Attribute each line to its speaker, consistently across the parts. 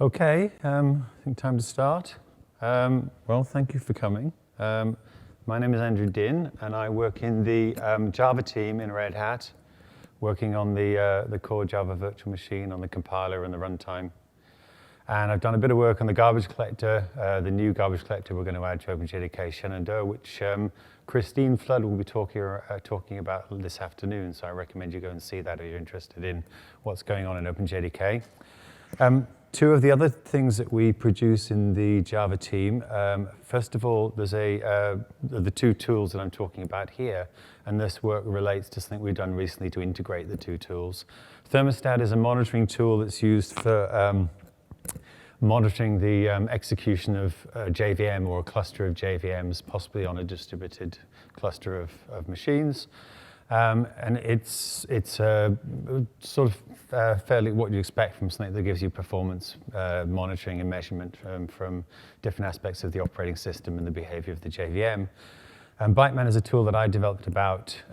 Speaker 1: Okay, I think time to start. Well, thank you for coming. My name is Andrew Dinn, and I work in the Java team in Red Hat, working on the core Java virtual machine, on the compiler and the runtime. And I've done a bit of work on the garbage collector, the new garbage collector we're going to add to OpenJDK Shenandoah, which Christine Flood will be talking about this afternoon. So I recommend you go and see that if you're interested in what's going on in OpenJDK. Two of the other things that we produce in the Java team, first of all, there's the two tools that I'm talking about here, and this work relates to something we've done recently to integrate the two tools. Thermostat is a monitoring tool that's used for monitoring the execution of a JVM or a cluster of JVMs, possibly on a distributed cluster of machines. And it's sort of fairly what you expect from something that gives you performance monitoring and measurement from different aspects of the operating system and the behavior of the JVM. Byteman is a tool that I developed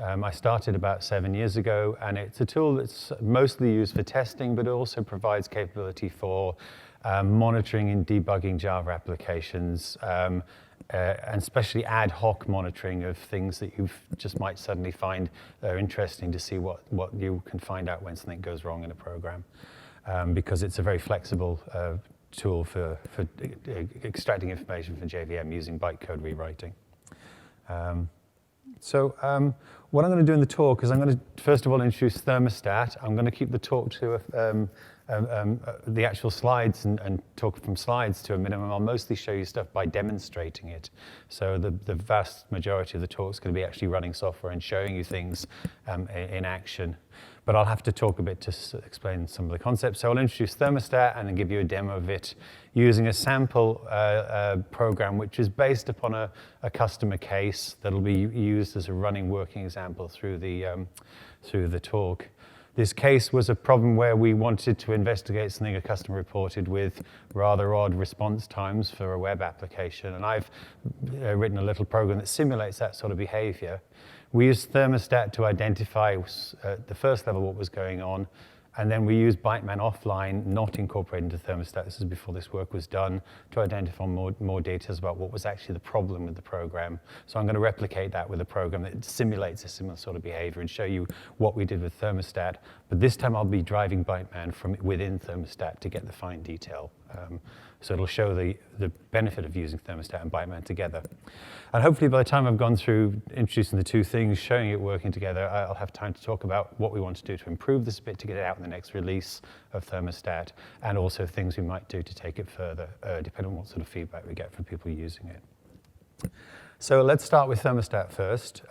Speaker 1: I started about 7 years ago, and it's a tool that's mostly used for testing, but it also provides capability for monitoring and debugging Java applications, and especially ad hoc monitoring of things that you just might suddenly find interesting to see what you can find out when something goes wrong in a program, because it's a very flexible tool for extracting information from JVM using bytecode rewriting. What I'm going to do in the talk is I'm going to, first of all, introduce Thermostat. I'm going to keep the talk to the actual slides and talk from slides to a minimum. I'll mostly show you stuff by demonstrating it. So the vast majority of the talk is going to be actually running software and showing you things in action. But I'll have to talk a bit to explain some of the concepts. So I'll introduce Thermostat and then give you a demo of it using a sample program which is based upon a customer case that'll be used as a running working example through the talk. This case was a problem where we wanted to investigate something a customer reported with rather odd response times for a web application. And I've written a little program that simulates that sort of behavior. We used Thermostat to identify at the first level what was going on, and then we used Byteman offline, not incorporated into Thermostat. This is before this work was done, to identify more details about what was actually the problem with the program. So I'm going to replicate that with a program that simulates a similar sort of behavior and show you what we did with Thermostat. But this time I'll be driving Byteman from within Thermostat to get the fine detail. So it'll show the benefit of using Thermostat and Byteman together. And hopefully by the time I've gone through introducing the two things, showing it working together, I'll have time to talk about what we want to do to improve this bit to get it out in the next release of Thermostat, and also things we might do to take it further, depending on what sort of feedback we get from people using it. So let's start with Thermostat first.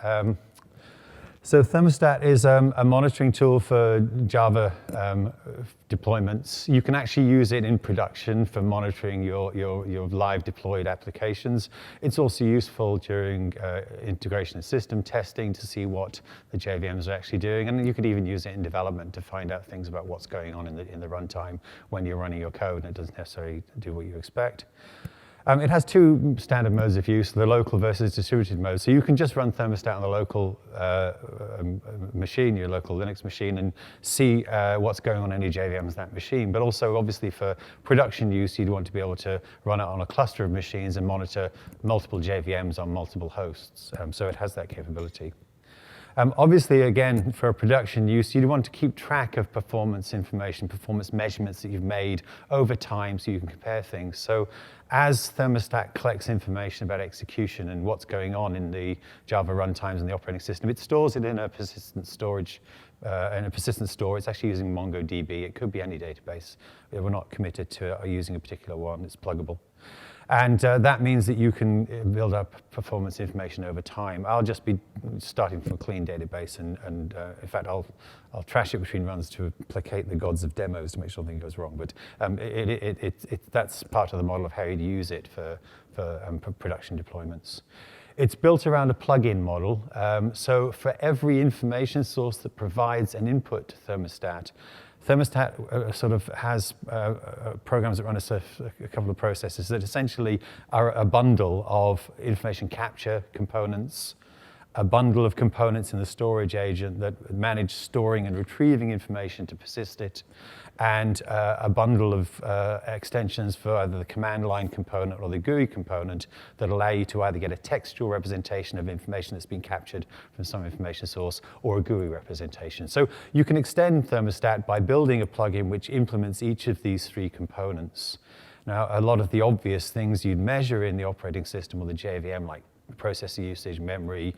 Speaker 1: So Thermostat is a monitoring tool for Java deployments. You can actually use it in production for monitoring your live deployed applications. It's also useful during integration and system testing to see what the JVMs are actually doing. And you could even use it in development to find out things about what's going on in the runtime when you're running your code and it doesn't necessarily do what you expect. It has two standard modes of use, the local versus distributed mode. So you can just run Thermostat on the local machine, your local Linux machine, and see what's going on in any JVMs in that machine. But also, obviously, for production use, you'd want to be able to run it on a cluster of machines and monitor multiple JVMs on multiple hosts. So it has that capability. Obviously, again, for production use, you'd want to keep track of performance information, performance measurements that you've made over time so you can compare things. So as Thermostat collects information about execution and what's going on in the Java runtimes and the operating system, it stores it in a persistent storage, store. It's actually using MongoDB. It could be any database. We're not committed to using a particular one. It's pluggable. And that means that you can build up performance information over time. I'll just be starting from a clean database, and in fact, I'll trash it between runs to placate the gods of demos to make sure nothing goes wrong. But that's part of the model of how you'd use it for production deployments. It's built around a plug-in model. So for every information source that provides an input to Thermostat, Thermostat sort of has programs that run a couple of processes that essentially are a bundle of information capture components a bundle of components in the storage agent that manage storing and retrieving information to persist it, and a bundle of extensions for either the command line component or the GUI component that allow you to either get a textual representation of information that's been captured from some information source or a GUI representation. So you can extend Thermostat by building a plugin which implements each of these three components. Now, a lot of the obvious things you'd measure in the operating system or the JVM, like processor usage, memory,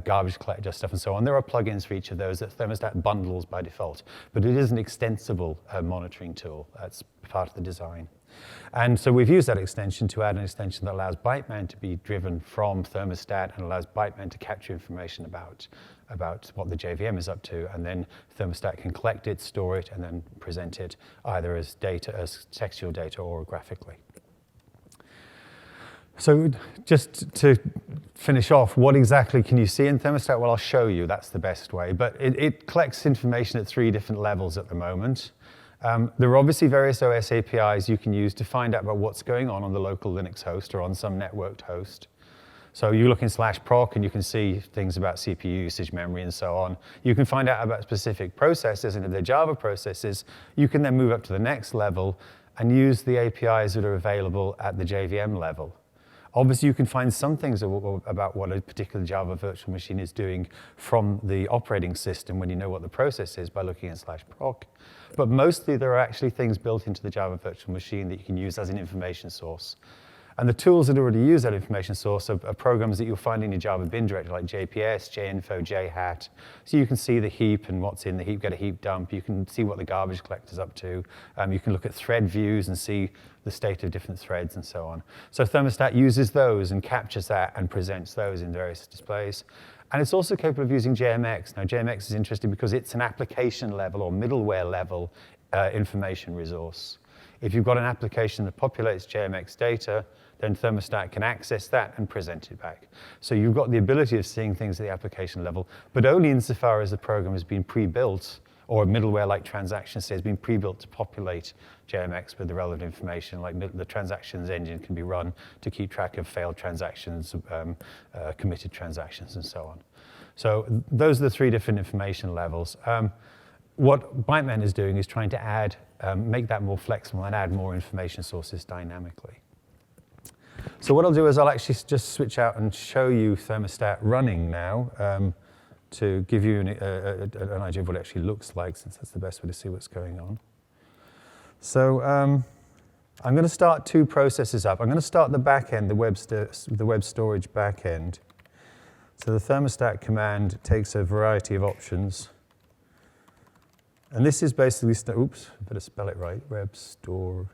Speaker 1: garbage collector stuff, and so on. There are plugins for each of those that Thermostat bundles by default, but it is an extensible monitoring tool. That's part of the design. And so we've used that extension to add an extension that allows Byteman to be driven from Thermostat and allows Byteman to capture information about what the JVM is up to, and then Thermostat can collect it, store it, and then present it either as data, as textual data, or graphically. So just to finish off, what exactly can you see in Thermostat? Well, I'll show you. That's the best way. But it collects information at 3 different levels at the moment. There are obviously various OS APIs you can use to find out about what's going on the local Linux host or on some networked host. So you look in /proc and you can see things about CPU usage, memory, and so on. You can find out about specific processes, and if they're Java processes, you can then move up to the next level and use the APIs that are available at the JVM level. Obviously, you can find some things about what a particular Java virtual machine is doing from the operating system when you know what the process is by looking at /proc. But mostly, there are actually things built into the Java virtual machine that you can use as an information source. And the tools that already use that information source are programs that you'll find in your Java bin directory, like JPS, JInfo, JHat. So you can see the heap and what's in the heap, get a heap dump. You can see what the garbage collector's up to. You can look at thread views and see the state of different threads and so on. So Thermostat uses those and captures that and presents those in various displays. And it's also capable of using JMX. Now, JMX is interesting because it's an application level or middleware level information resource. If you've got an application that populates JMX data, then Thermostat can access that and present it back. So you've got the ability of seeing things at the application level, but only insofar as the program has been pre-built, or a middleware like transaction state has been pre-built to populate JMX with the relevant information, like the transactions engine can be run to keep track of failed transactions, committed transactions, and so on. So those are the 3 different information levels. What Byteman is doing is trying to make that more flexible and add more information sources dynamically. So what I'll do is I'll actually just switch out and show you Thermostat running now to give you an idea of what it actually looks like, since that's the best way to see what's going on. So I'm going to start 2 processes up. I'm going to start the back end, the web storage back end. So the Thermostat command takes a variety of options. And this is basically, oops, I better spell it right, web storage.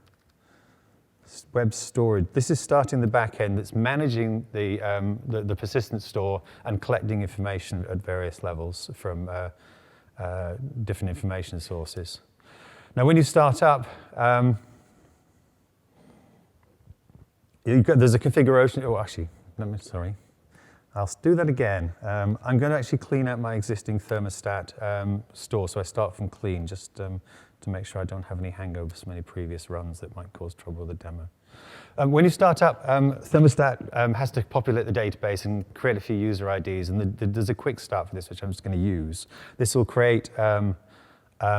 Speaker 1: This is starting the back end that's managing the persistent store and collecting information at various levels from different information sources. Now, when you start up, there's a configuration. Oh, actually, sorry. I'll do that again. I'm going to actually clean out my existing Thermostat store, so I start from clean, just to make sure I don't have any hangovers from any previous runs that might cause trouble with the demo. When you start up, Thermostat has to populate the database and create a few user IDs, and there's a quick start for this, which I'm just going to use. This will create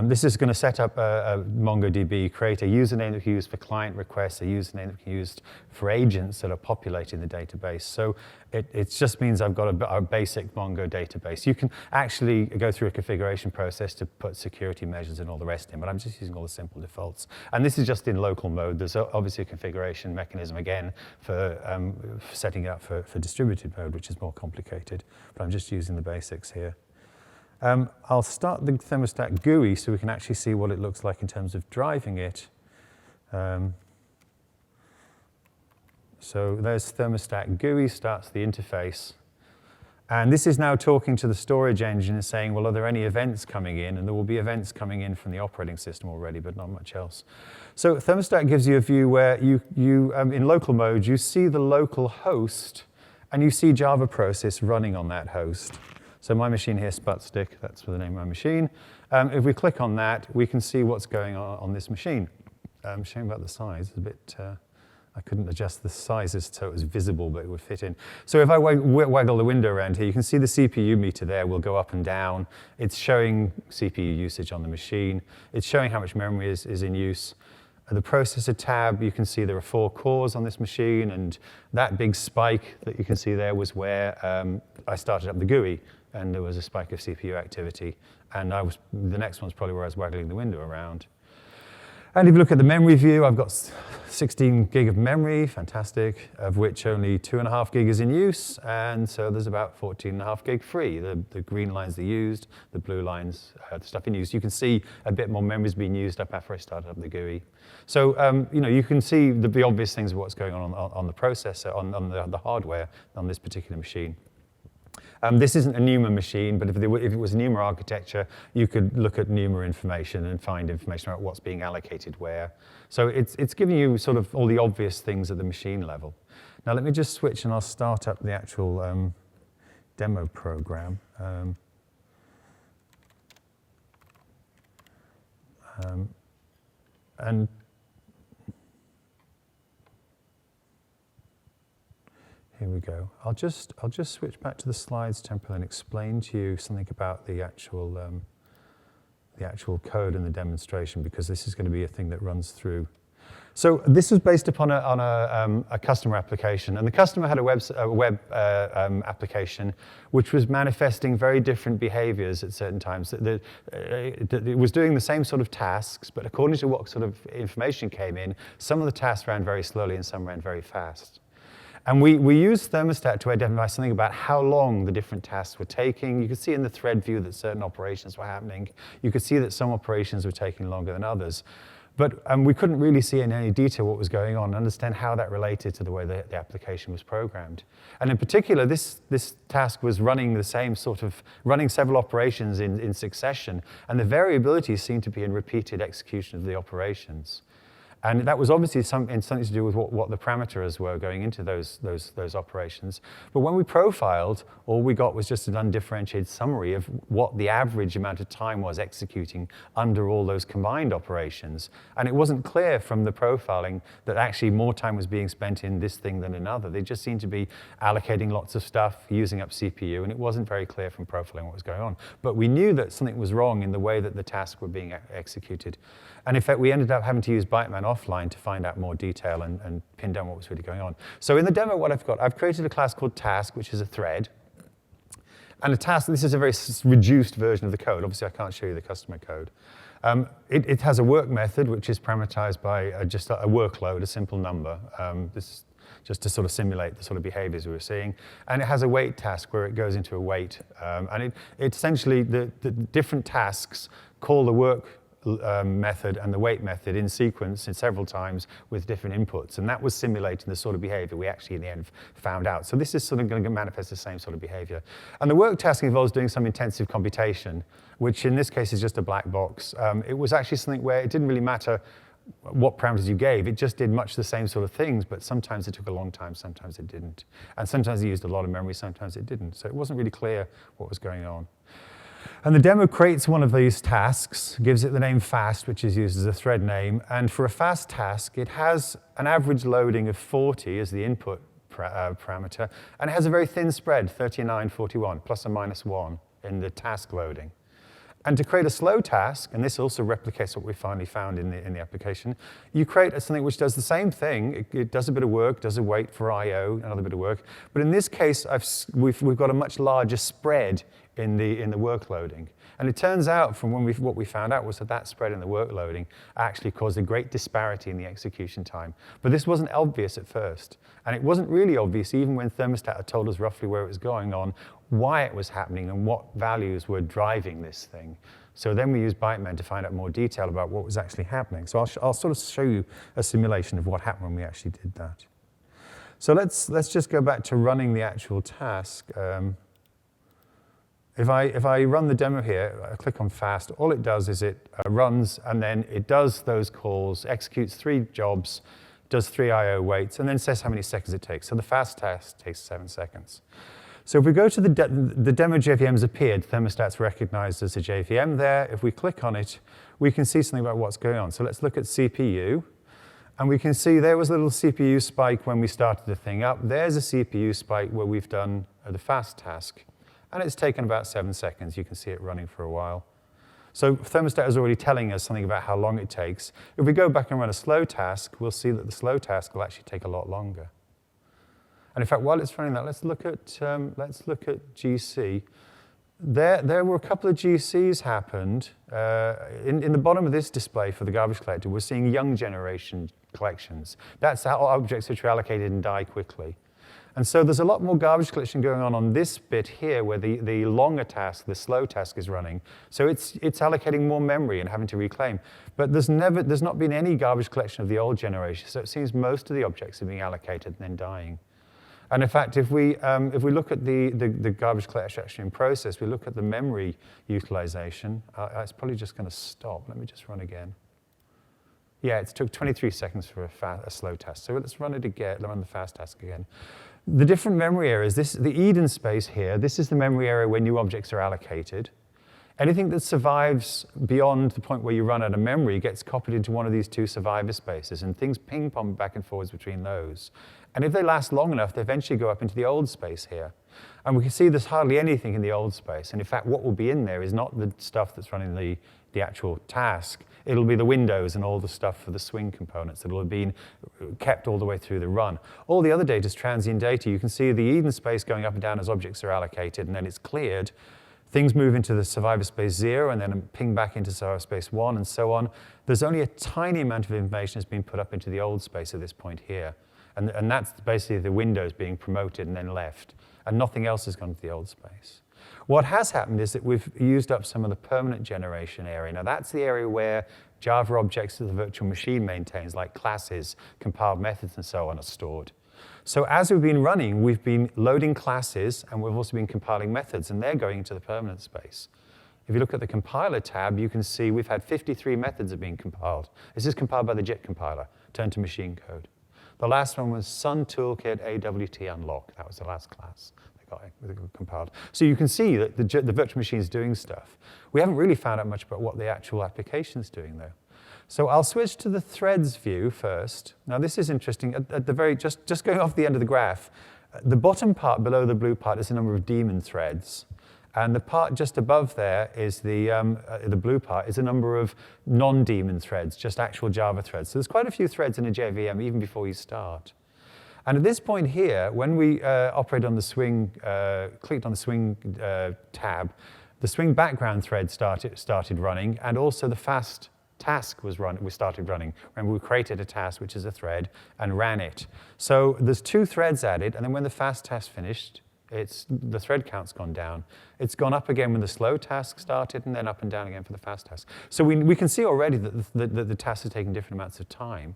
Speaker 1: this is going to set up a MongoDB, create a username that can be used for client requests, a username that can be used for agents that are populating the database. So it just means I've got a basic Mongo database. You can actually go through a configuration process to put security measures and all the rest in, but I'm just using all the simple defaults. And this is just in local mode. There's obviously a configuration mechanism, again, for setting it up for distributed mode, which is more complicated, but I'm just using the basics here. I'll start the Thermostat GUI so we can actually see what it looks like in terms of driving it. So there's Thermostat GUI, starts the interface. And this is now talking to the storage engine and saying, well, are there any events coming in? And there will be events coming in from the operating system already, but not much else. So Thermostat gives you a view where you in local mode, you see the local host, and you see Java process running on that host. So my machine here, Sputstick, that's the name of my machine. If we click on that, we can see what's going on this machine. Shame about the size, it's a I couldn't adjust the sizes so it was visible, but it would fit in. So if I waggle the window around here, you can see the CPU meter there will go up and down. It's showing CPU usage on the machine. It's showing how much memory is in use. The processor tab, you can see there are 4 cores on this machine, and that big spike that you can see there was where I started up the GUI, and there was a spike of CPU activity. And the next one's probably where I was waggling the window around. And if you look at the memory view, I've got 16 gig of memory, fantastic, of which only 2.5 gig is in use, and so there's about 14.5 gig free. The green line's the used, the blue line's the stuff in use. You can see a bit more memory is being used up after I started up the GUI. So you can see the obvious things of what's going on the processor, on the hardware on this particular machine. This isn't a NUMA machine, but if it was a NUMA architecture, you could look at NUMA information and find information about what's being allocated where. So it's giving you sort of all the obvious things at the machine level. Now let me just switch and I'll start up the actual demo program. And here we go. I'll just switch back to the slides template and explain to you something about the actual code and the demonstration, because this is going to be a thing that runs through. So this was based upon a customer application, and the customer had a web application which was manifesting very different behaviors at certain times. It was doing the same sort of tasks, but according to what sort of information came in, some of the tasks ran very slowly and some ran very fast. And we used Thermostat to identify something about how long the different tasks were taking. You could see in the thread view that certain operations were happening. You could see that some operations were taking longer than others. But we couldn't really see in any detail what was going on and understand how that related to the way the application was programmed. And in particular, this task was running running several operations in succession, and the variability seemed to be in repeated execution of the operations. And that was obviously something to do with what the parameters were going into those operations. But when we profiled, all we got was just an undifferentiated summary of what the average amount of time was executing under all those combined operations. And it wasn't clear from the profiling that actually more time was being spent in this thing than another. They just seemed to be allocating lots of stuff, using up CPU, and it wasn't very clear from profiling what was going on. But we knew that something was wrong in the way that the tasks were being executed. And in fact, we ended up having to use Byteman offline to find out more detail and pin down what was really going on. So in the demo, what I've created a class called task, which is a thread. And a task, this is a very reduced version of the code. Obviously, I can't show you the customer code. It has a work method, which is parameterized by just a workload, a simple number. This is just to sort of simulate the sort of behaviors we were seeing. And it has a wait task where it goes into a wait. And it essentially, the different tasks call the work method and the wait method in sequence in several times with different inputs. And that was simulating the sort of behavior we actually in the end found out. So this is sort of going to manifest the same sort of behavior. And the work task involves doing some intensive computation, which in this case is just a black box. It was actually something where it didn't really matter what parameters you gave. It just did much the same sort of things, but sometimes it took a long time, sometimes it didn't. And sometimes it used a lot of memory, sometimes it didn't. So it wasn't really clear what was going on. And the demo creates one of these tasks, gives it the name fast, which is used as a thread name. And for a fast task, it has an average loading of 40 as the input parameter. And it has a very thin spread, 39, 41, plus or minus 1 in the task loading. And to create a slow task, and this also replicates what we finally found in the application, you create something which does the same thing. It does a bit of work, does a wait for I/O, another bit of work. But in this case, we've got a much larger spread in the work loading. And it turns out from what we found out was that spread in the work loading actually caused a great disparity in the execution time. But this wasn't obvious at first. And it wasn't really obvious even when Thermostat had told us roughly where it was going on, why it was happening, and what values were driving this thing. So then we used Byteman to find out more detail about what was actually happening. So I'll sort of show you a simulation of what happened when we actually did that. So let's just go back to running the actual task. If I run the demo here, I click on fast, all it does is it runs, and then it does those calls, executes 3 jobs, does 3 I/O waits, and then says how many seconds it takes. So the fast task takes 7 seconds. So if we go to the demo JVM's appeared, Thermostat's recognized as a JVM there. If we click on it, we can see something about what's going on. So let's look at CPU. And we can see there was a little CPU spike when we started the thing up. There's a CPU spike where we've done the fast task. And it's taken about 7 seconds. You can see it running for a while. So thermostat is already telling us something about how long it takes. If we go back and run a slow task, we'll see that the slow task will actually take a lot longer. And in fact, while it's running that, let's look at GC. There were a couple of GCs happened. In the bottom of this display for the garbage collector, we're seeing young generation collections. That's how objects which are allocated and die quickly. And so there's a lot more garbage collection going on this bit here where the longer task, the slow task is running. So it's allocating more memory and having to reclaim. But there's not been any garbage collection of the old generation. So it seems most of the objects are being allocated and then dying. And in fact, if we look at the garbage collection in process, we look at the memory utilization, it's probably just going to stop. Let me just run again. Yeah, it took 23 seconds for a slow task. So let's run it again, run the fast task again. The different memory areas, the Eden space here, this is the memory area where new objects are allocated. Anything that survives beyond the point where you run out of memory gets copied into one of these two survivor spaces, and things ping-pong back and forwards between those. And if they last long enough, they eventually go up into the old space here. And we can see there's hardly anything in the old space. And in fact, what will be in there is not the stuff that's running the actual task. It'll be the windows and all the stuff for the swing components that will have been kept all the way through the run. All the other data is transient data. You can see the Eden space going up and down as objects are allocated, and then it's cleared. Things move into the survivor space 0 and then ping back into survivor space 1 and so on. There's only a tiny amount of information that's been put up into the old space at this point here. And that's basically the windows being promoted and then left. And nothing else has gone to the old space. What has happened is that we've used up some of the permanent generation area. Now that's the area where Java objects that the virtual machine maintains, like classes, compiled methods, and so on, are stored. So as we've been running, we've been loading classes, and we've also been compiling methods, and they're going into the permanent space. If you look at the compiler tab, you can see we've had 53 methods that have been compiled. This is compiled by the JIT compiler, turned to machine code. The last one was Sun Toolkit AWT Unlock. That was the last class they got compiled. So you can see that the virtual machine is doing stuff. We haven't really found out much about what the actual application is doing, though. So I'll switch to the threads view first. Now this is interesting. At the very, just going off the end of the graph, the bottom part below the blue part is the number of daemon threads. And the part just above there is the blue part is a number of non-daemon threads, just actual Java threads. So there's quite a few threads in a JVM even before you start. And at this point here, when we operate on the swing, clicked on the swing tab, the swing background thread started running, and also the fast task was started running. Remember, we created a task, which is a thread, and ran it. So there's 2 threads added, and then when the fast task finished, the thread count's gone down. It's gone up again when the slow task started, and then up and down again for the fast task. So we can see already that the tasks are taking different amounts of time.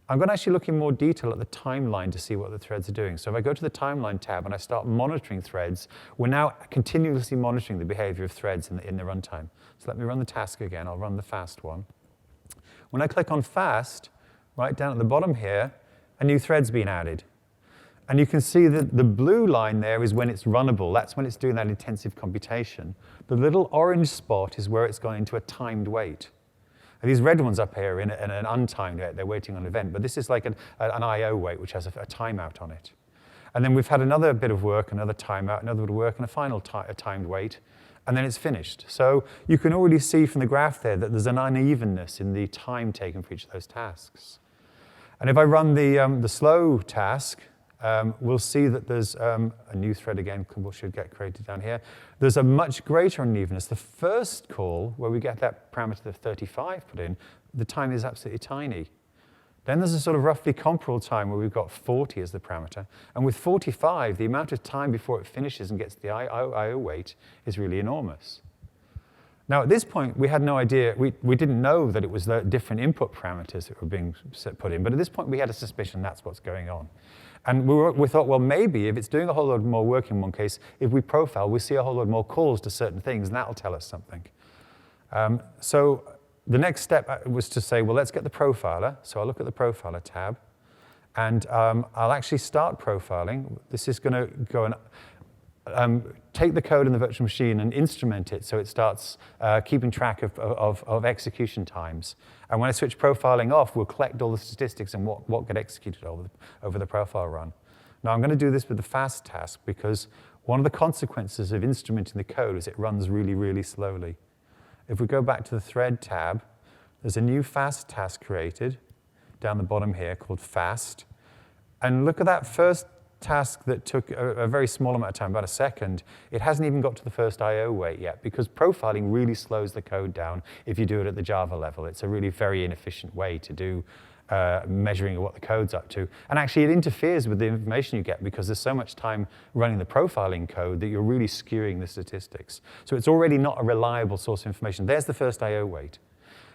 Speaker 1: I'm going to actually look in more detail at the timeline to see what the threads are doing. So if I go to the timeline tab and I start monitoring threads, we're now continuously monitoring the behavior of threads in the runtime. So let me run the task again. I'll run the fast one. When I click on fast, right down at the bottom here, a new thread's been added. And you can see that the blue line there is when it's runnable. That's when it's doing that intensive computation. The little orange spot is where it's gone into a timed wait. And these red ones up here are in an untimed wait. They're waiting on an event. But this is like an I/O wait, which has a timeout on it. And then we've had another bit of work, another timeout, another bit of work, and a final timed wait. And then it's finished. So you can already see from the graph there that there's an unevenness in the time taken for each of those tasks. And if I run the slow task, we'll see that there's a new thread again, should get created down here. There's a much greater unevenness. The first call, where we get that parameter of 35 put in, the time is absolutely tiny. Then there's a sort of roughly comparable time where we've got 40 as the parameter. And with 45, the amount of time before it finishes and gets the I/O wait is really enormous. Now, at this point, we had no idea. We didn't know that it was the different input parameters that were being put in. But at this point, we had a suspicion that's what's going on. And we thought, well, maybe if it's doing a whole lot more work in one case, if we profile, we see a whole lot more calls to certain things, and that'll tell us something. So the next step was to say, well, let's get the profiler. So I'll look at the profiler tab, and I'll actually start profiling. This is going to go and take the code in the virtual machine and instrument it so it starts keeping track of execution times. And when I switch profiling off, we'll collect all the statistics and what get executed over the profile run. Now, I'm going to do this with the fast task because one of the consequences of instrumenting the code is it runs really, really slowly. If we go back to the thread tab, there's a new fast task created down the bottom here called fast. And look at that first task that took a very small amount of time, about a second. It hasn't even got to the first I/O wait yet because profiling really slows the code down if you do it at the Java level. It's a really very inefficient way to do measuring what the code's up to. And actually, it interferes with the information you get because there's so much time running the profiling code that you're really skewing the statistics. So it's already not a reliable source of information. There's the first I/O wait.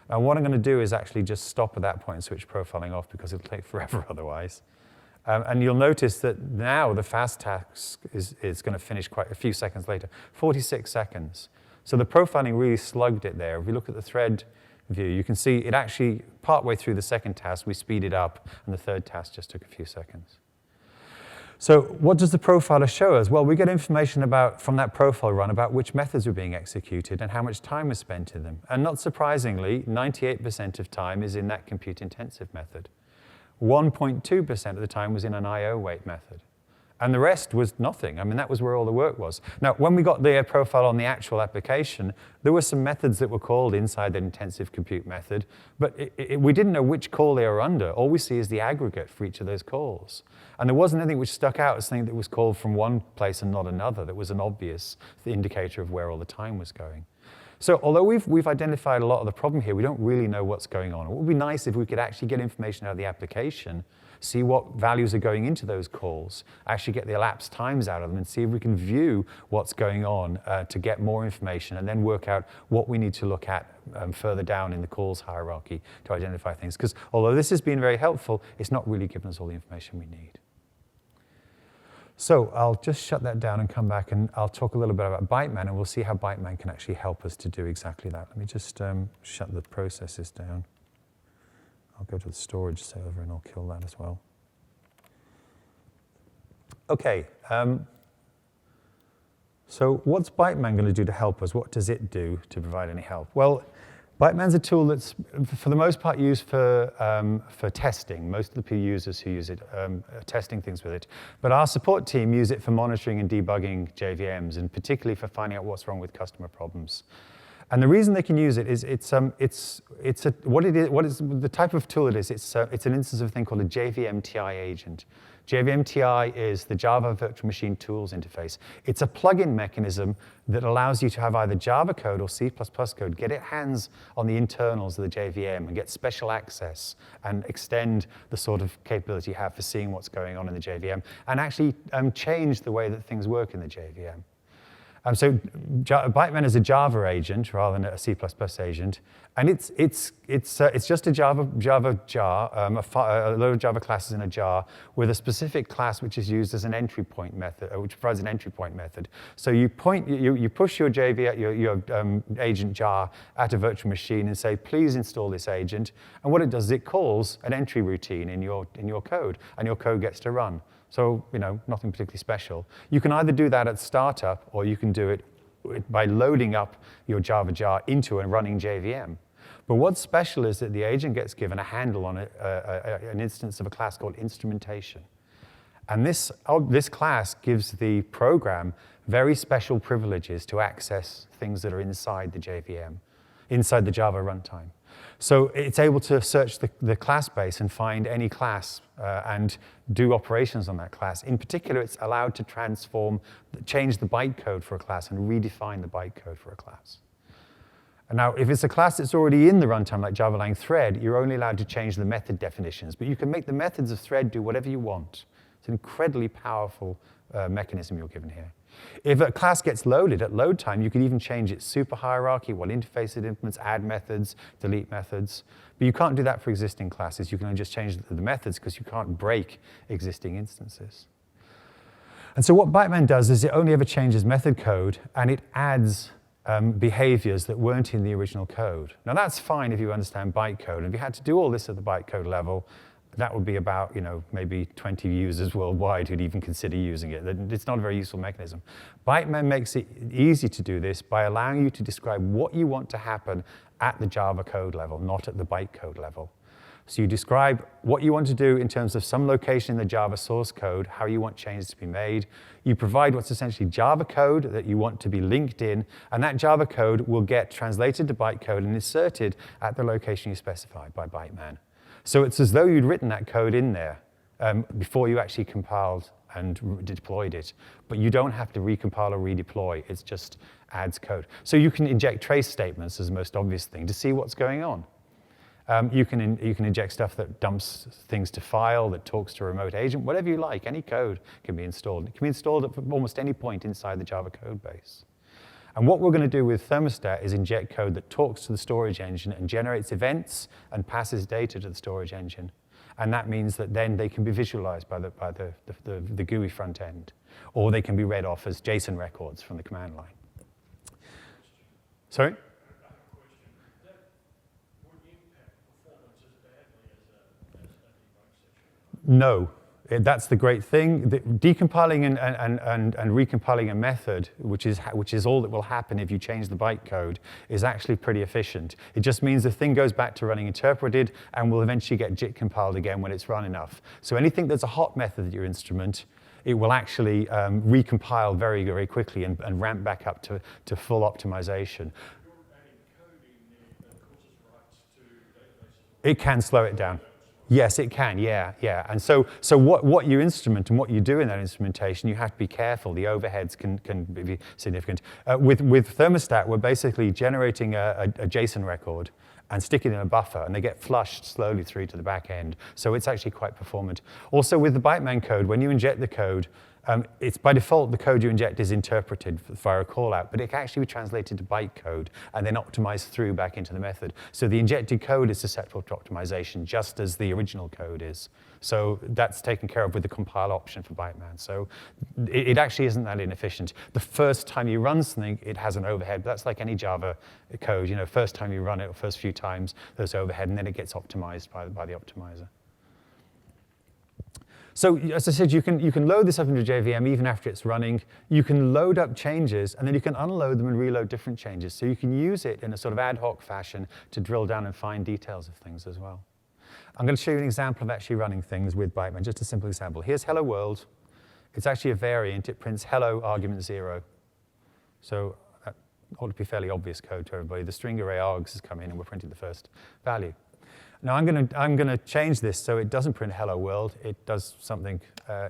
Speaker 1: And what I'm going to do is actually just stop at that point and switch profiling off because it'll take forever otherwise. And you'll notice that now the fast task is going to finish quite a few seconds later, 46 seconds. So the profiling really slugged it there. If you look at the thread view, you can see it actually, partway through the second task, we speeded up, and the third task just took a few seconds. So what does the profiler show us? Well, we get information from that profile run about which methods were being executed and how much time was spent in them. And not surprisingly, 98% of time is in that compute-intensive method. 1.2% of the time was in an I/O wait method. And the rest was nothing. I mean, that was where all the work was. Now, when we got the profile on the actual application, there were some methods that were called inside that intensive compute method, but we didn't know which call they were under. All we see is the aggregate for each of those calls. And there wasn't anything which stuck out as something that was called from one place and not another that was an obvious indicator of where all the time was going. So although we've identified a lot of the problem here, we don't really know what's going on. It would be nice if we could actually get information out of the application, see what values are going into those calls, actually get the elapsed times out of them, and see if we can view what's going on to get more information, and then work out what we need to look at further down in the calls hierarchy to identify things. Because although this has been very helpful, it's not really given us all the information we need. So I'll just shut that down and come back, and I'll talk a little bit about Byteman, and we'll see how Byteman can actually help us to do exactly that. Let me just shut the processes down. I'll go to the storage server, and I'll kill that as well. OK. So what's Byteman going to do to help us? What does it do to provide any help? Well, Byteman's a tool that's, for the most part, used for testing. Most of the users who use it are testing things with it. But our support team use it for monitoring and debugging JVMs, and particularly for finding out what's wrong with customer problems. And the reason they can use it is the type of tool it is. It's an instance of a thing called a JVM-TI agent. JVM-TI is the Java Virtual Machine Tools interface. It's a plug-in mechanism that allows you to have either Java code or C++ code, get its hands on the internals of the JVM and get special access and extend the sort of capability you have for seeing what's going on in the JVM and actually change the way that things work in the JVM. So Byteman is a Java agent rather than a C++ agent, and it's just a Java jar, a load of Java classes in a jar with a specific class which is used as an entry point method, which provides an entry point method. So you push your your agent jar at a virtual machine and say, please install this agent, and what it does is it calls an entry routine in your code, and your code gets to run. So, nothing particularly special. You can either do that at startup, or you can do it by loading up your Java jar into a running JVM. But what's special is that the agent gets given a handle on an instance of a class called instrumentation. And this class gives the program very special privileges to access things that are inside the JVM, inside the Java runtime. So it's able to search the class base and find any class and do operations on that class. In particular, it's allowed to change the bytecode for a class and redefine the bytecode for a class. And now, if it's a class that's already in the runtime, like Java lang thread, you're only allowed to change the method definitions. But you can make the methods of thread do whatever you want. It's an incredibly powerful mechanism you're given here. If a class gets loaded at load time, you can even change its super hierarchy, what interface it implements, add methods, delete methods. But you can't do that for existing classes. You can only just change the methods because you can't break existing instances. And so what Byteman does is it only ever changes method code, and it adds behaviors that weren't in the original code. Now that's fine if you understand bytecode. If you had to do all this at the bytecode level, that would be about, maybe 20 users worldwide who'd even consider using it. It's not a very useful mechanism. Byteman makes it easy to do this by allowing you to describe what you want to happen at the Java code level, not at the bytecode level. So you describe what you want to do in terms of some location in the Java source code, how you want changes to be made. You provide what's essentially Java code that you want to be linked in, and that Java code will get translated to bytecode and inserted at the location you specified by Byteman. So it's as though you'd written that code in there before you actually compiled and deployed it. But you don't have to recompile or redeploy. It just adds code. So you can inject trace statements as the most obvious thing to see what's going on. You can inject stuff that dumps things to file, that talks to a remote agent, whatever you like. Any code can be installed. It can be installed at almost any point inside the Java code base. And what we're going to do with Thermostat is inject code that talks to the storage engine and generates events and passes data to the storage engine. And that means that then they can be visualized by the GUI front end, or they can be read off as JSON records from the command line. Sorry? No. That's the great thing. Decompiling and recompiling a method, which is all that will happen if you change the bytecode, is actually pretty efficient. It just means the thing goes back to running interpreted and will eventually get JIT compiled again when it's run enough. So anything that's a hot method at your instrument, it will actually recompile very, very quickly and ramp back up to full optimization. It can slow it down. Yes, it can, yeah. And so what you instrument and what you do in that instrumentation, you have to be careful. The overheads can be significant. With Thermostat, we're basically generating a JSON record and stick it in a buffer, and they get flushed slowly through to the back end. So it's actually quite performant. Also, with the Byteman code, when you inject the code, it's by default, the code you inject is interpreted via a callout, but it can actually be translated to bytecode and then optimized through back into the method. So the injected code is susceptible to optimization, just as the original code is. So that's taken care of with the compile option for Byteman. So it actually isn't that inefficient. The first time you run something, it has an overhead, but that's like any Java code. First time you run it, or first few times, there's overhead, and then it gets optimized by the optimizer. So as I said, you can load this up into JVM even after it's running. You can load up changes, and then you can unload them and reload different changes. So you can use it in a sort of ad hoc fashion to drill down and find details of things as well. I'm going to show you an example of actually running things with Byteman, just a simple example. Here's hello world. It's actually a variant. It prints hello argument 0. So that ought to be fairly obvious code to everybody. The string array args has come in, and we're printing the first value. Now I'm going to change this so it doesn't print hello world. It does something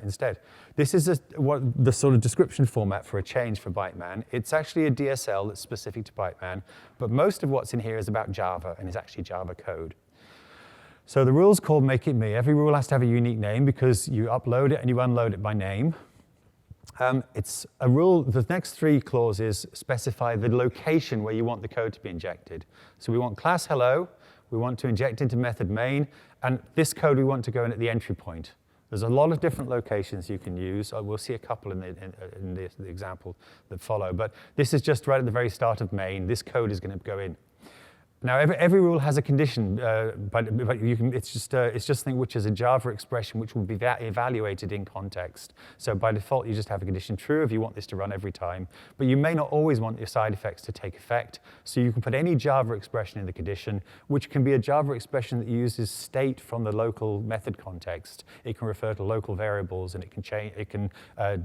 Speaker 1: instead. This is the sort of description format for a change for Byteman. It's actually a DSL that's specific to Byteman, but most of what's in here is about Java and is actually Java code. So the rule's called make it me. Every rule has to have a unique name because you upload it and you unload it by name. It's a rule. The next 3 clauses specify the location where you want the code to be injected. So we want class hello. We want to inject into method main, and this code we want to go in at the entry point. There's a lot of different locations you can use. We'll see a couple in the example that follow, but this is just right at the very start of main. This code is going to go in. Now, every rule has a condition, but it's just something which is a Java expression which will be evaluated in context. So by default, you just have a condition true if you want this to run every time. But you may not always want your side effects to take effect. So you can put any Java expression in the condition, which can be a Java expression that uses state from the local method context. It can refer to local variables, and it can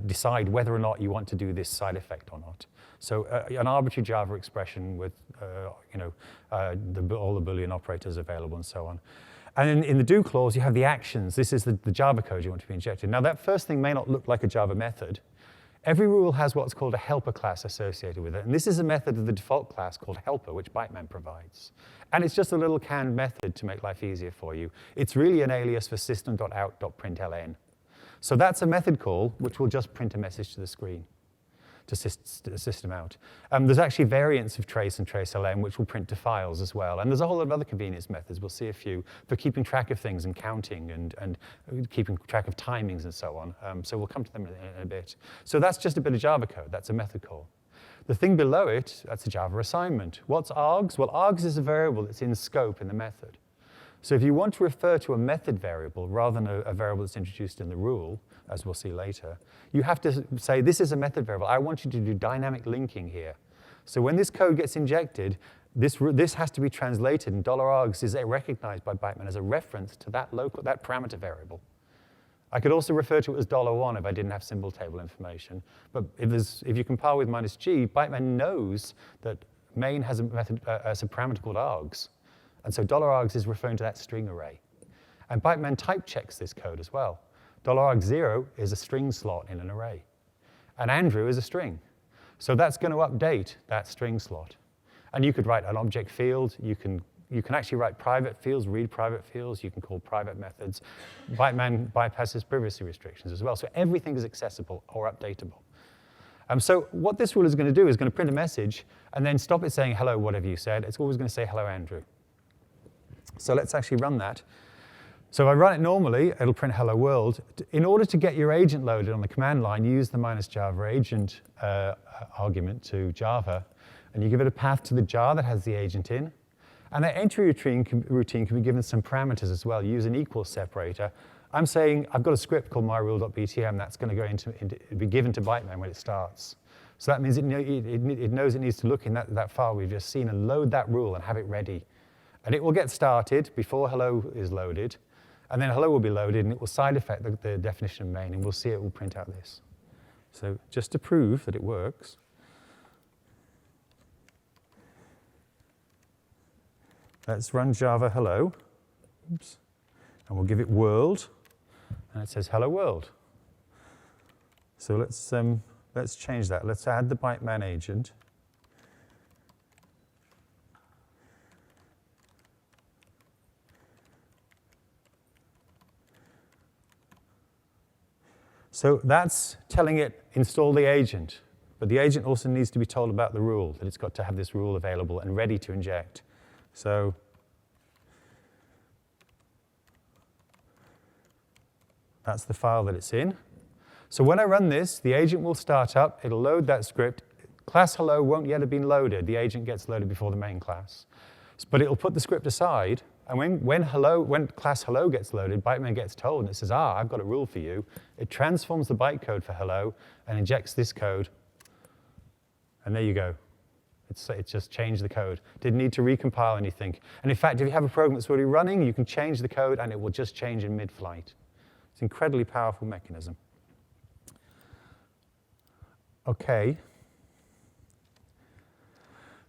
Speaker 1: decide whether or not you want to do this side effect or not. So an arbitrary Java expression with all the Boolean operators available and so on. And in the do clause, you have the actions. This is the Java code you want to be injected. Now, that first thing may not look like a Java method. Every rule has what's called a helper class associated with it. And this is a method of the default class called helper, which Byteman provides. And it's just a little canned method to make life easier for you. It's really an alias for system.out.println. So that's a method call, which will just print a message to the screen to system out. There's actually variants of trace and trace-ln which will print to files as well. And there's a whole lot of other convenience methods. We'll see a few for keeping track of things and counting and keeping track of timings and so on. So we'll come to them in a bit. So that's just a bit of Java code. That's a method call. The thing below it, that's a Java assignment. What's args? Well, args is a variable that's in scope in the method. So if you want to refer to a method variable rather than a variable that's introduced in the rule, as we'll see later, you have to say, this is a method variable. I want you to do dynamic linking here. So when this code gets injected, this has to be translated, and $args is recognized by Byteman as a reference to that parameter variable. I could also refer to it as $1 if I didn't have symbol table information. But if you compile with -g, Byteman knows that main has a parameter called args. And so $args is referring to that string array. And Byteman type checks this code as well. $arg0 is a string slot in an array. And Andrew is a string. So that's going to update that string slot. And you could write an object field. You can actually write private fields, read private fields. You can call private methods. Byteman bypasses privacy restrictions as well. So everything is accessible or updatable. So what this rule is going to do is going to print a message and then stop it saying, hello, what have you said? It's always going to say, hello, Andrew. So let's actually run that. So if I run it normally, it'll print hello world. In order to get your agent loaded on the command line, you use the -java agent argument to Java. And you give it a path to the jar that has the agent in. And that entry routine can be given some parameters as well. Use an equals separator. I'm saying I've got a script called myrule.btm that's going to go be given to Byteman when it starts. So that means it knows it needs to look in that file we've just seen and load that rule and have it ready. And it will get started before hello is loaded. And then hello will be loaded, and it will side effect the definition of main, and we'll see it will print out this. So just to prove that it works, let's run Java hello. Oops. And we'll give it world, and it says hello world. So let's change that. Let's add the Byteman agent. So that's telling it install the agent, but the agent also needs to be told about the rule, that it's got to have this rule available and ready to inject. So that's the file that it's in. So when I run this, the agent will start up, it'll load that script. Class hello won't yet have been loaded. The agent gets loaded before the main class. But it'll put the script aside, and when class hello gets loaded, Byteman gets told, and it says, I've got a rule for you. It transforms the bytecode for hello and injects this code. And there you go. It's just changed the code. Didn't need to recompile anything. And in fact, if you have a program that's already running, you can change the code, and it will just change in mid-flight. It's an incredibly powerful mechanism. OK.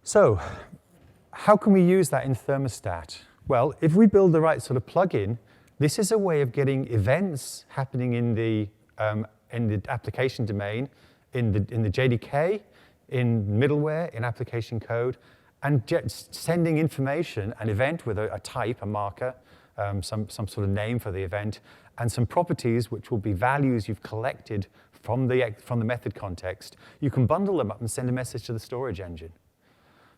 Speaker 1: So how can we use that in Thermostat? Well, if we build the right sort of plugin, this is a way of getting events happening in the application domain, in the JDK, in middleware, in application code, and sending information, an event with a type, a marker, some sort of name for the event, and some properties which will be values you've collected from the method context. You can bundle them up and send a message to the storage engine.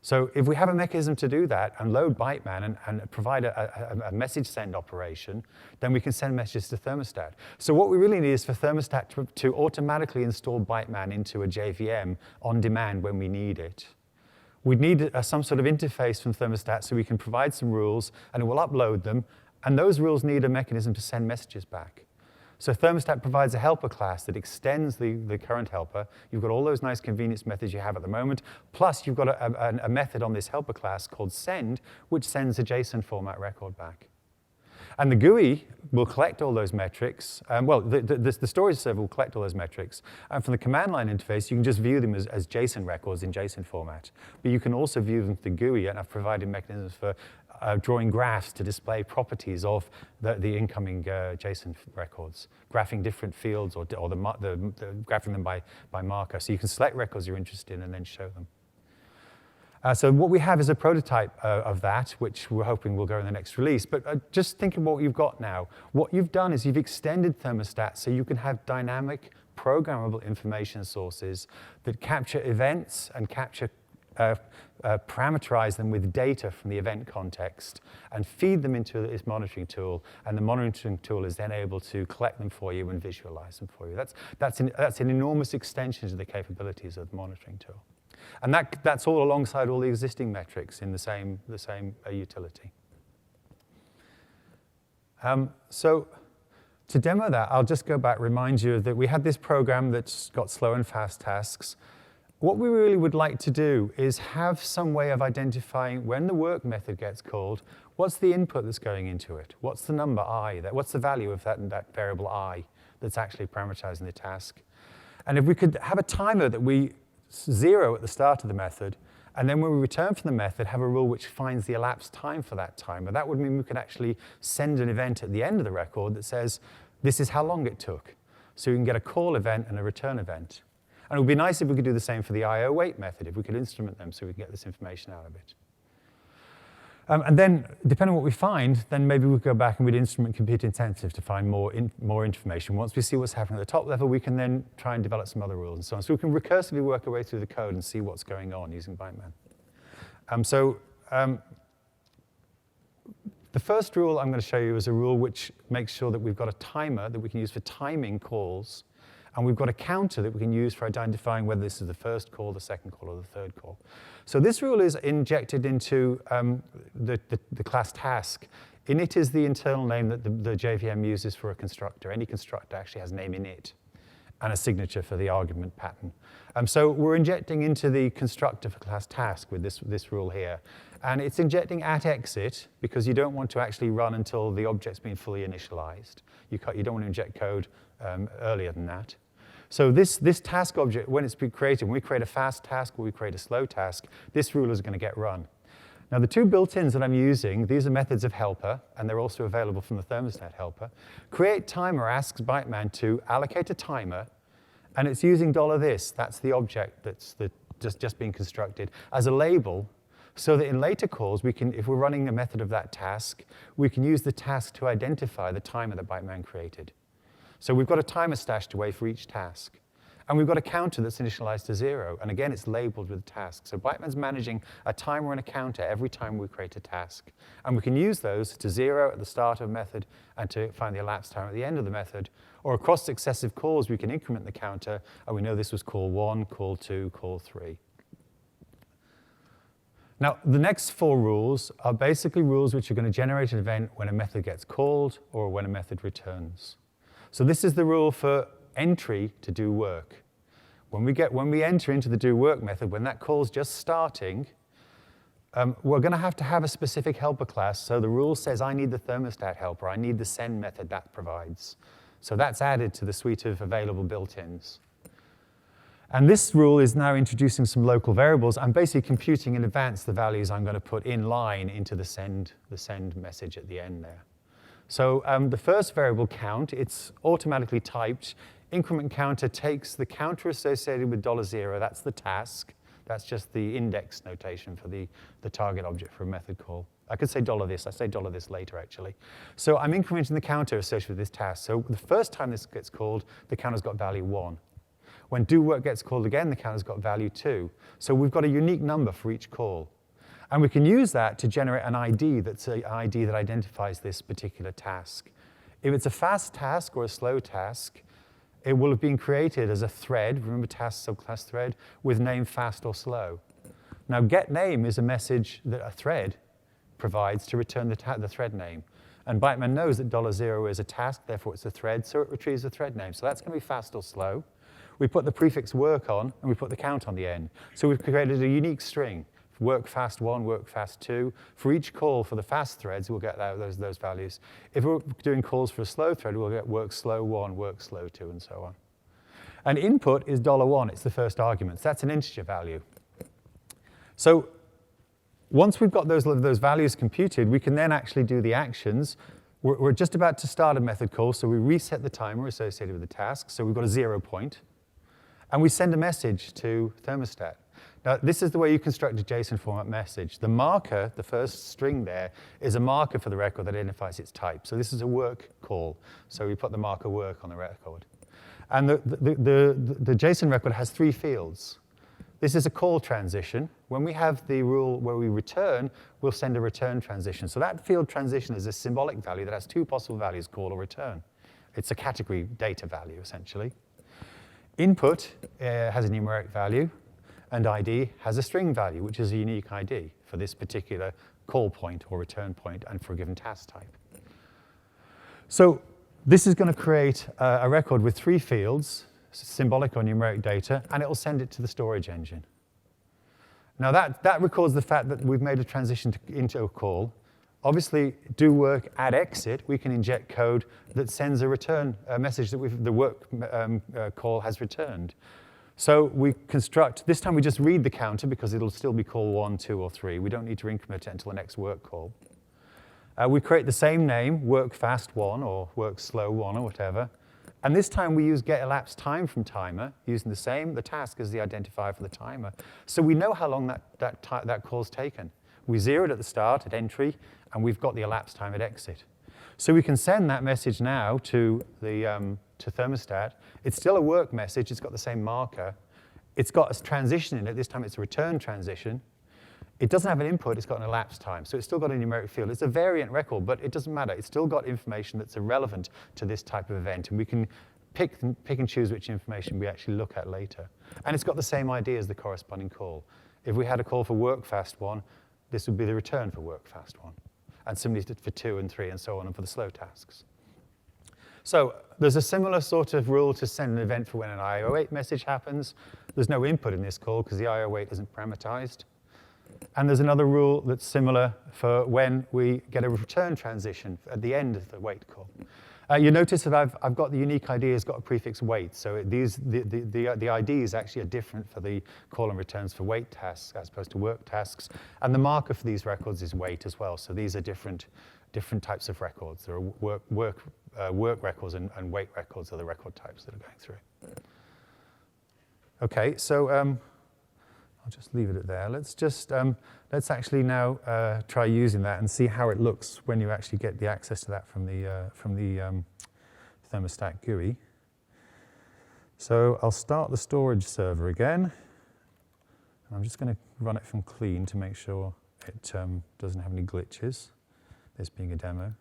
Speaker 1: So if we have a mechanism to do that and load Byteman and provide a message send operation, then we can send messages to Thermostat. So what we really need is for Thermostat to automatically install Byteman into a JVM on demand when we need it. We'd need some sort of interface from Thermostat so we can provide some rules, and it will upload them, and those rules need a mechanism to send messages back. So Thermostat provides a helper class that extends the current helper. You've got all those nice convenience methods you have at the moment, plus you've got a method on this helper class called send, which sends a JSON format record back. And the GUI will collect all those metrics. The storage server will collect all those metrics. And from the command line interface, you can just view them as JSON records in JSON format. But you can also view them through the GUI, and I've provided mechanisms for drawing graphs to display properties of the incoming JSON records, graphing different fields or graphing them by marker. So you can select records you're interested in and then show them. So what we have is a prototype of that, which we're hoping will go in the next release. But just think of what you've got now. What you've done is you've extended Thermostat so you can have dynamic, programmable information sources that capture events and parameterize them with data from the event context and feed them into this monitoring tool. And the monitoring tool is then able to collect them for you and visualize them for you. That's an enormous extension to the capabilities of the monitoring tool. And that's all alongside all the existing metrics in the same utility. So to demo that, I'll just go back, remind you that we had this program that's got slow and fast tasks. What we really would like to do is have some way of identifying when the work method gets called, what's the input that's going into it? What's the number I? What's the value of that variable I that's actually parameterizing the task? And if we could have a timer that we zero at the start of the method, and then when we return from the method, have a rule which finds the elapsed time for that timer, that would mean we could actually send an event at the end of the record that says, this is how long it took. So you can get a call event and a return event. And it would be nice if we could do the same for the IO wait method, if we could instrument them so we can get this information out of it. And then, depending on what we find, then maybe we go back and we'd instrument compute intensive to find more information. Once we see what's happening at the top level, we can then try and develop some other rules and so on. So we can recursively work our way through the code and see what's going on using Byteman. The first rule I'm going to show you is a rule which makes sure that we've got a timer that we can use for timing calls, and we've got a counter that we can use for identifying whether this is the first call, the second call, or the third call. So this rule is injected into the class task. Init is the internal name that the JVM uses for a constructor. Any constructor actually has a name init and a signature for the argument pattern. So we're injecting into the constructor for class task with this rule here. And it's injecting at exit because you don't want to actually run until the object's been fully initialized. You don't want to inject code earlier than that. So this task object, when it's been created, when we create a fast task or we create a slow task, this rule is going to get run. Now, the two built-ins that I'm using, these are methods of helper, and they're also available from the thermostat helper. Create timer asks Byteman to allocate a timer, and it's using $this, that's the object that's just being constructed, as a label, so that in later calls, we can, if we're running a method of that task, we can use the task to identify the timer that Byteman created. So we've got a timer stashed away for each task. And we've got a counter that's initialized to 0. And again, it's labeled with a task. So Byteman's managing a timer and a counter every time we create a task. And we can use those to 0 at the start of a method and to find the elapsed time at the end of the method. Or across successive calls, we can increment the counter. And we know this was call 1, call 2, call 3. Now, the next 4 rules are basically rules which are going to generate an event when a method gets called or when a method returns. So this is the rule for entry to do work. When we enter into the do work method, when that call's just starting, we're going to have a specific helper class. So the rule says I need the thermostat helper. I need the send method that provides. So that's added to the suite of available built-ins. And this rule is now introducing some local variables. I'm basically computing in advance the values I'm going to put in line into the send message at the end there. So the first variable count, it's automatically typed. Increment counter takes the counter associated with $0, that's the task. That's just the index notation for the target object for a method call. I could say $this, I say $this later actually. So I'm incrementing the counter associated with this task. So the first time this gets called, the counter's got value 1. When do work gets called again, the counter's got value 2. So we've got a unique number for each call. And we can use that to generate an ID that's an ID that identifies this particular task. If it's a fast task or a slow task, it will have been created as a thread, remember task subclass thread, with name fast or slow. Now getName is a message that a thread provides to return the thread name. And Byteman knows that $0 is a task, therefore it's a thread, so it retrieves the thread name. So that's going to be fast or slow. We put the prefix work on, and we put the count on the end. So we've created a unique string. Work fast 1, work fast 2. For each call for the fast threads, we'll get those values. If we're doing calls for a slow thread, we'll get work slow 1, work slow 2, and so on. And input is $1, it's the first argument. So that's an integer value. So once we've got those values computed, we can then actually do the actions. We're just about to start a method call, so we reset the timer associated with the task. So we've got a 0 point. And we send a message to thermostat. Now, this is the way you construct a JSON format message. The marker, the first string there, is a marker for the record that identifies its type. So this is a work call. So we put the marker work on the record. And the JSON record has 3 fields. This is a call transition. When we have the rule where we return, we'll send a return transition. So that field transition is a symbolic value that has 2 possible values, call or return. It's a category data value, essentially. Input has a numeric value, and ID has a string value, which is a unique ID for this particular call point or return point and for a given task type. So this is going to create a record with 3 fields, symbolic or numeric data, and it will send it to the storage engine. Now that records the fact that we've made a transition into a call. Obviously, do work at exit, we can inject code that sends a message that the work call has returned. So we construct, this time we just read the counter because it'll still be call 1, 2, or 3. We don't need to increment it until the next work call. We create the same name, work fast 1 or work slow 1 or whatever. And this time we use get elapsed time from timer, using the task as the identifier for the timer. So we know how long that call's taken. We zero it at the start, at entry, and we've got the elapsed time at exit. So we can send that message now to thermostat. It's still a work message, it's got the same marker. It's got a transition in it, this time it's a return transition. It doesn't have an input, it's got an elapsed time, so it's still got a numeric field. It's a variant record, but it doesn't matter. It's still got information that's irrelevant to this type of event, and we can pick and choose which information we actually look at later. And it's got the same ID as the corresponding call. If we had a call for work fast 1, this would be the return for work fast 1. And similarly for 2 and 3 and so on, and for the slow tasks. So there's a similar sort of rule to send an event for when an IO8 message happens. There's no input in this call because the IO8 isn't parameterized. And there's another rule that's similar for when we get a return transition at the end of the wait call. You notice that I've got the unique ID has got a prefix wait, so the IDs actually are different for the call and returns for wait tasks as opposed to work tasks. And the marker for these records is wait as well, so these are different types of records. There are work records and wait records are the record types that are going through. Okay, so I'll just leave it at there. Let's actually now try using that and see how it looks when you actually get the access to that from the thermostat GUI. So I'll start the storage server again. I'm just going to run it from clean to make sure it doesn't have any glitches, this being a demo.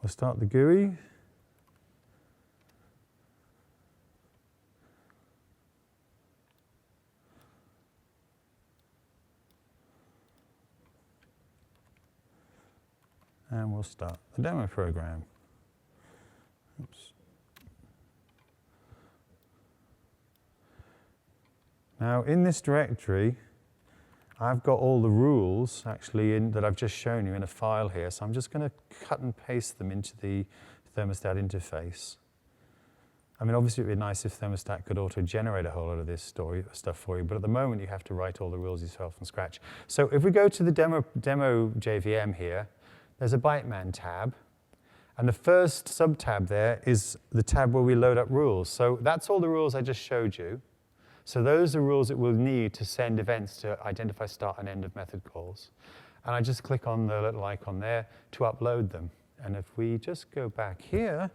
Speaker 1: We'll start the GUI. And we'll start the demo program. Oops. Now, in this directory, I've got all the rules actually that I've just shown you in a file here, so I'm just going to cut and paste them into the thermostat interface. I mean, obviously it would be nice if thermostat could auto-generate a whole lot of this stuff for you, but at the moment you have to write all the rules yourself from scratch. So if we go to the demo JVM here, there's a Byteman tab, and the first sub-tab there is the tab where we load up rules. So that's all the rules I just showed you. So those are rules that we'll need to send events to identify start and end of method calls. And I just click on the little icon there to upload them. And if we just go back here,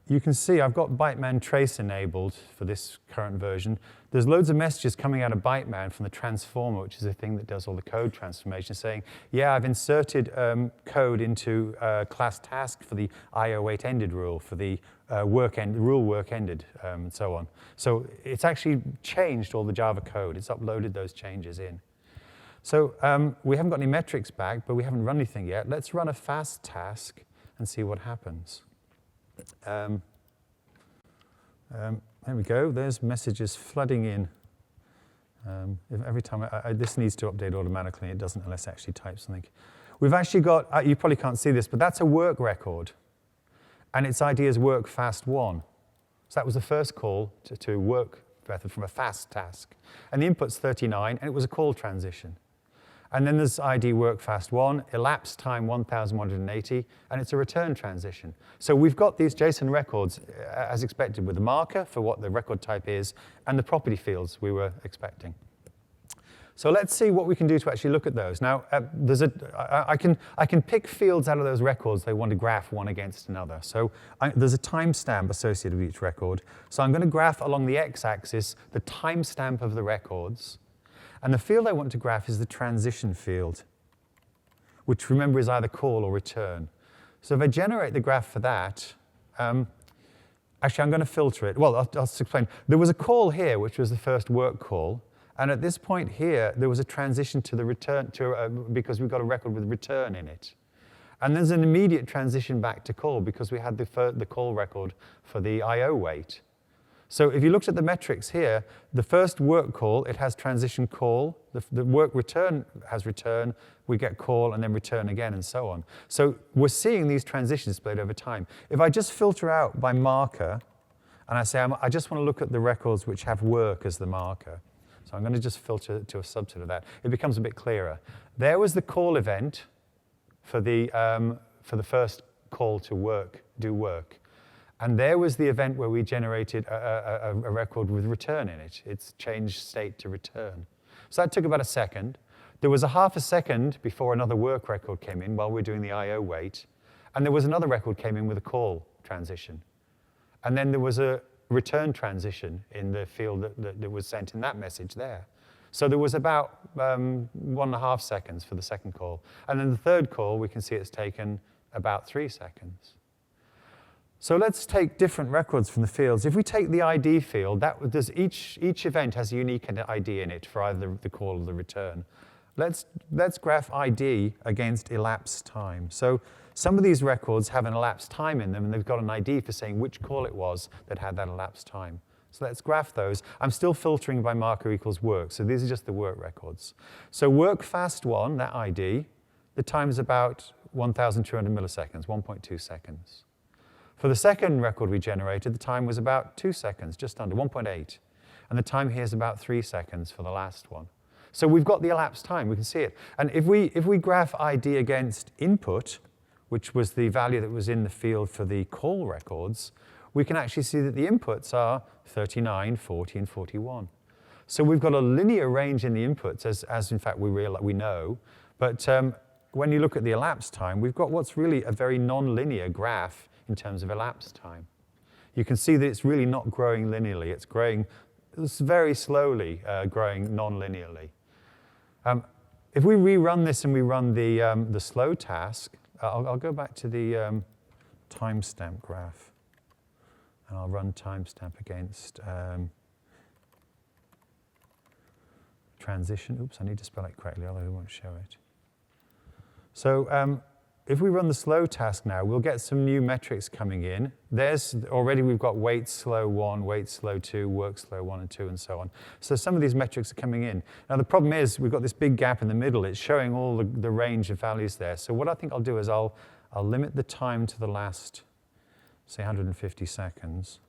Speaker 1: you can see I've got Byteman trace enabled for this current version. There's loads of messages coming out of Byteman from the transformer, which is the thing that does all the code transformation, saying, yeah, I've inserted code into class task for the IO8 ended rule, for the rule work ended, and so on. So it's actually changed all the Java code. It's uploaded those changes in. So we haven't got any metrics back, but we haven't run anything yet. Let's run a fast task and see what happens. There we go. There's messages flooding in. Every time this needs to update automatically, it doesn't unless I actually type something. We've actually got, you probably can't see this, but that's a work record. And its ID is work fast 1. So that was the first call to work method from a fast task. And the input's 39, and it was a call transition. And then there's ID work fast 1, elapsed time 1,180, and it's a return transition. So we've got these JSON records as expected with the marker for what the record type is and the property fields we were expecting. So let's see what we can do to actually look at those. Now, I can pick fields out of those records they want to graph one against another. So there's a timestamp associated with each record. So I'm going to graph along the x-axis the timestamp of the records. And the field I want to graph is the transition field, which remember is either call or return. So if I generate the graph for that, Actually, I'm going to filter it. Well, I'll explain. There was a call here, which was the first work call. And at this point here, there was a transition to the return, because we've got a record with return in it. And there's an immediate transition back to call because we had the call record for the I/O wait. So if you looked at the metrics here, the first work call, it has transition call. The work return has return. We get call and then return again and so on. So we're seeing these transitions displayed over time. If I just filter out by marker, and I say I just want to look at the records which have work as the marker. So I'm going to just filter to a subset of that. It becomes a bit clearer. There was the call event for the first call to do work. And there was the event where we generated a record with return in it. It's changed state to return. So that took about a second. There was a half a second before another work record came in while we were doing the I/O wait. And there was another record came in with a call transition. And then there was a return transition in the field that was sent in that message there. So there was about 1.5 seconds for the second call. And then the third call, we can see it's taken about 3 seconds. So let's take different records from the fields. If we take the ID field, each event has a unique ID in it for either the call or the return. Let's graph ID against elapsed time. So some of these records have an elapsed time in them, and they've got an ID for saying which call it was that had that elapsed time. So let's graph those. I'm still filtering by marker equals work, so these are just the work records. So work fast 1, that ID, the time is about 1,200 milliseconds, 1.2 seconds. For the second record we generated, the time was about 2 seconds, just under 1.8. And the time here is about 3 seconds for the last one. So we've got the elapsed time, we can see it. And if we graph ID against input, which was the value that was in the field for the call records, we can actually see that the inputs are 39, 40, and 41. So we've got a linear range in the inputs, as in fact we know. But when you look at the elapsed time, we've got what's really a very non-linear graph in terms of elapsed time. You can see that it's really not growing linearly. It's very slowly growing non-linearly. If we rerun this and we run the slow task, I'll go back to the timestamp graph. And I'll run timestamp against transition. Oops, I need to spell it correctly, although it won't show it. So if we run the slow task now, we'll get some new metrics coming in. Already we've got wait slow 1, wait slow 2, work slow 1 and 2, and so on. So some of these metrics are coming in. Now the problem is we've got this big gap in the middle. It's showing all the range of values there. So what I think I'll do is I'll limit the time to the last, say, 150 seconds.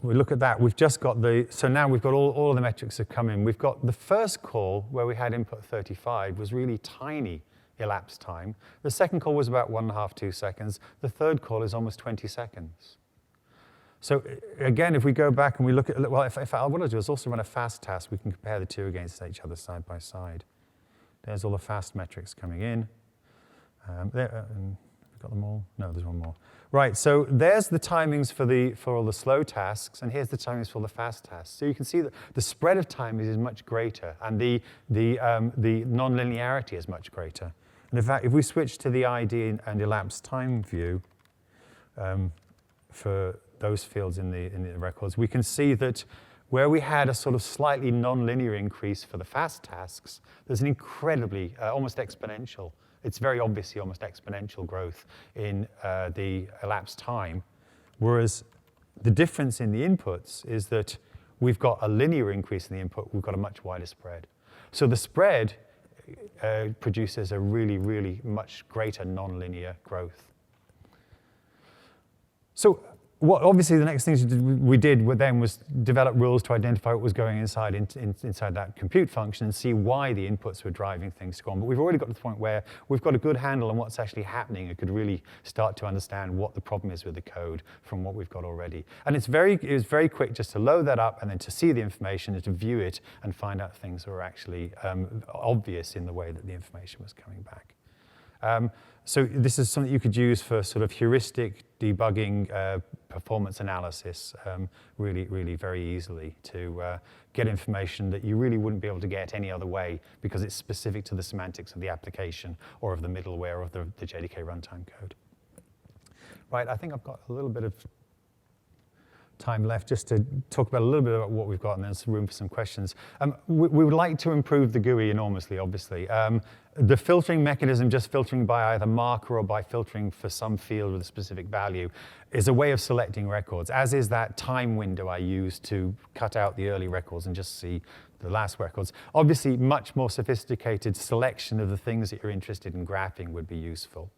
Speaker 1: We look at that, we've just got so now we've got all of the metrics have come in. We've got the first call where we had input 35 was really tiny elapsed time. The second call was about 1.5, 2 seconds. The third call is almost 20 seconds. So again, if we go back and we look at, well, what I'll do is also run a fast task. We can compare the two against each other side by side. There's all the fast metrics coming in. We've got them all? No, there's one more. Right, so there's the timings for all the slow tasks, and here's the timings for all the fast tasks. So you can see that the spread of time is much greater, and the non-linearity is much greater. And in fact, if we switch to the ID and elapsed time view for those fields in the records, we can see that where we had a sort of slightly non-linear increase for the fast tasks, there's an incredibly, almost exponential, it's very obviously almost exponential growth in the elapsed time, whereas the difference in the inputs is that we've got a linear increase in the input, we've got a much wider spread. So the spread produces a really, really much greater non-linear growth. So obviously the next things we did then was develop rules to identify what was going inside that compute function and see why the inputs were driving things to go on. But we've already got to the point where we've got a good handle on what's actually happening and could really start to understand what the problem is with the code from what we've got already. And it was very quick just to load that up and then to see the information and to view it and find out things that were actually obvious in the way that the information was coming back. So this is something you could use for sort of heuristic debugging, performance analysis, really very easily to get information that you really wouldn't be able to get any other way because it's specific to the semantics of the application or of the middleware or of the JDK runtime code. Right, I think I've got a little bit of time left just to talk about a little bit about what we've got, and there's room for some questions. We would like to improve the GUI enormously, obviously. The filtering mechanism, just filtering by either marker or by filtering for some field with a specific value, is a way of selecting records, as is that time window I use to cut out the early records and just see the last records. Obviously, much more sophisticated selection of the things that you're interested in graphing would be useful.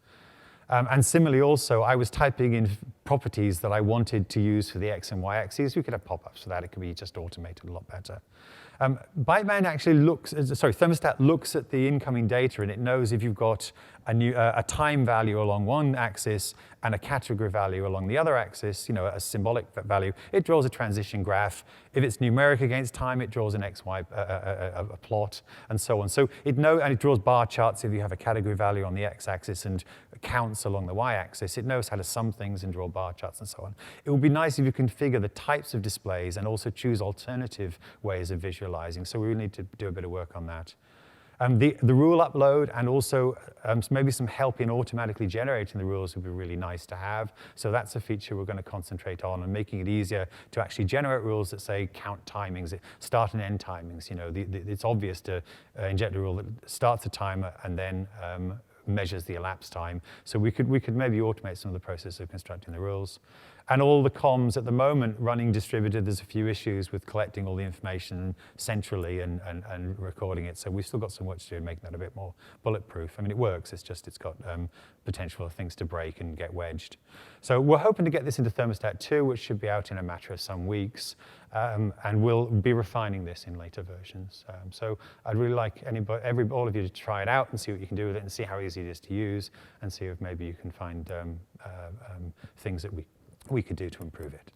Speaker 1: And similarly also, I was typing in properties that I wanted to use for the X and Y axes. We could have pop-ups for that. It could be just automated a lot better. Byteman actually Thermostat looks at the incoming data, and it knows if you've got a time value along one axis and a category value along the other axis, a symbolic value. It draws a transition graph. If it's numeric against time, it draws an XY a plot, and so on. So it draws bar charts if you have a category value on the x-axis and counts along the y-axis. It knows how to sum things and draw bar charts and so on. It would be nice if you configure the types of displays and also choose alternative ways of visualizing. So we really need to do a bit of work on that. The rule upload and also maybe some help in automatically generating the rules would be really nice to have. So that's a feature we're going to concentrate on, and making it easier to actually generate rules that say count timings, start and end timings. It's obvious to inject a rule that starts a timer and then measures the elapsed time. So we could maybe automate some of the process of constructing the rules. And all the comms at the moment running distributed, there's a few issues with collecting all the information centrally and recording it. So we've still got some work to do in making that a bit more bulletproof. I mean, it works, it's got potential for things to break and get wedged. So we're hoping to get this into Thermostat 2, which should be out in a matter of some weeks. And we'll be refining this in later versions. So I'd really like all of you to try it out and see what you can do with it and see how easy it is to use and see if maybe you can find things that we could do to improve it.